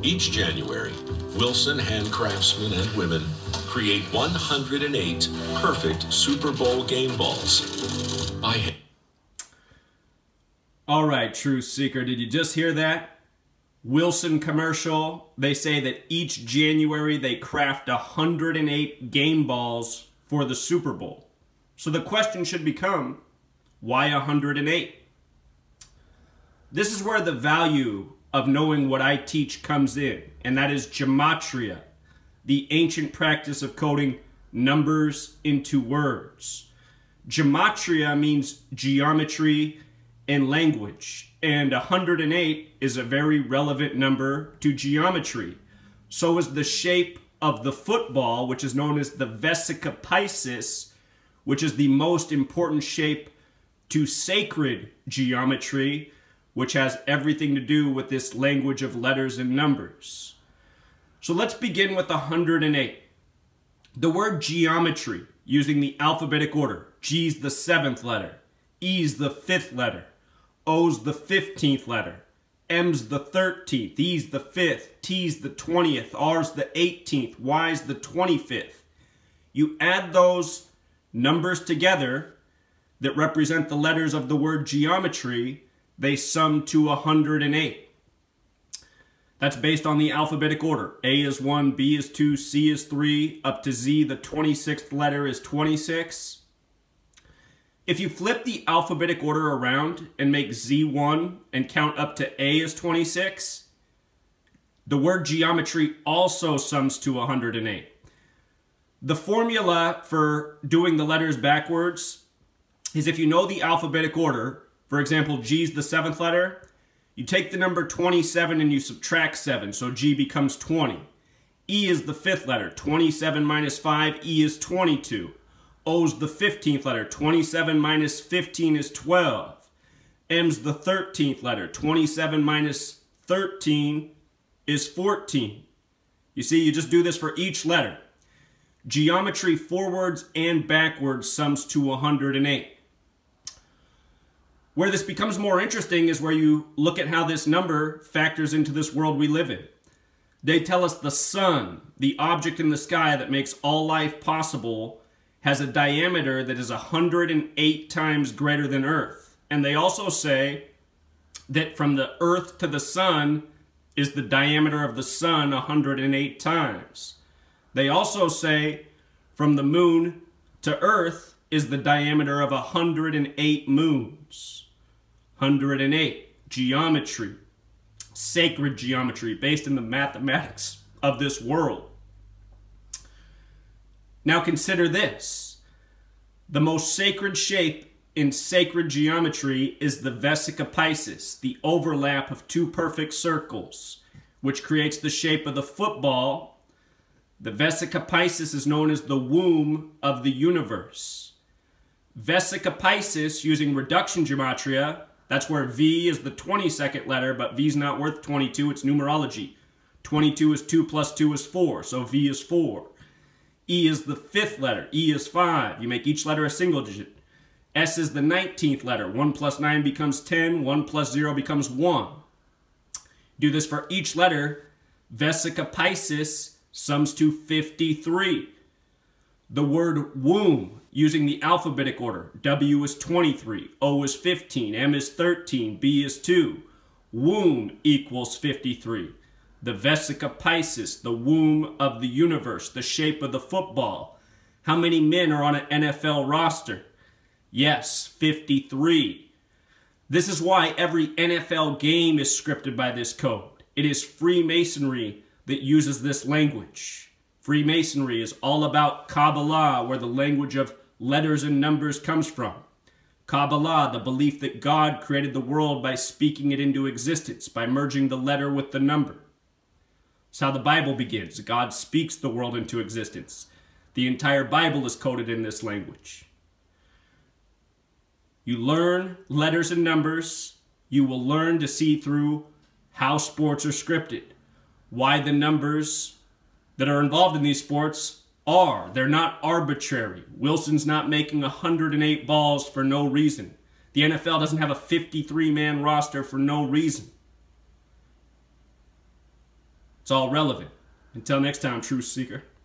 Each January, Wilson handcraftsmen and women create 108 perfect Super Bowl game balls. All right, Truth Seeker, did you just hear that? Wilson commercial. They say that each January they craft 108 game balls for the Super Bowl. So the question should become, why 108? This is where the value of knowing what I teach comes in, and that is Gematria, the ancient practice of coding numbers into words. Gematria means geometry and language, and 108 is a very relevant number to geometry. So is the shape of the football, which is known as the Vesica Piscis, which is the most important shape to sacred geometry, which has everything to do with this language of letters and numbers. So let's begin with 108. The word geometry, using the alphabetic order, G's the 7th letter, E's the 5th letter, O's the 15th letter, M's the 13th, E's the 5th, T's the 20th, R's the 18th, Y's the 25th. You add those numbers together that represent the letters of the word geometry, they sum to 108. That's based on the alphabetic order. A is 1, B is 2, C is 3, up to Z, the 26th letter is 26. If you flip the alphabetic order around and make Z 1 and count up to A is 26, the word geometry also sums to 108. The formula for doing the letters backwards is if you know the alphabetic order. For example, G's the 7th letter. You take the number 27 and you subtract 7, so G becomes 20. E is the 5th letter. 27 minus 5, E is 22. O's the 15th letter. 27 minus 15 is 12. M's the 13th letter. 27 minus 13 is 14. You see, you just do this for each letter. Geometry forwards and backwards sums to 108. Where this becomes more interesting is where you look at how this number factors into this world we live in. They tell us the sun, the object in the sky that makes all life possible, has a diameter that is 108 times greater than Earth. And they also say that from the Earth to the sun is the diameter of the sun 108 times. They also say from the moon to Earth is the diameter of 108 moons. 108, geometry, sacred geometry, based in the mathematics of this world. Now consider this. The most sacred shape in sacred geometry is the Vesica Piscis, the overlap of two perfect circles, which creates the shape of the football. The Vesica Piscis is known as the womb of the universe. Vesica Piscis, using reduction gematria, that's where V is the 22nd letter, but V is not worth 22, it's numerology. 22 is 2 plus 2 is 4, so V is 4. E is the 5th letter, E is 5. You make each letter a single digit. S is the 19th letter. 1 plus 9 becomes 10, 1 plus 0 becomes 1. Do this for each letter. Vesica Piscis sums to 53. The word womb, using the alphabetic order, W is 23, O is 15, M is 13, B is 2. Womb equals 53. The Vesica Piscis, the womb of the universe, the shape of the football. How many men are on an NFL roster? Yes, 53. This is why every NFL game is scripted by this code. It is Freemasonry that uses this language. Freemasonry is all about Kabbalah, where the language of letters and numbers comes from. Kabbalah, the belief that God created the world by speaking it into existence, by merging the letter with the number. That's how the Bible begins. God speaks the world into existence. The entire Bible is coded in this language. You learn letters and numbers, you will learn to see through how sports are scripted, why the numbers that are involved in these sports are. They're not arbitrary. Wilson's not making 108 balls for no reason. The NFL doesn't have a 53-man roster for no reason. It's all relevant. Until next time, Truth Seeker.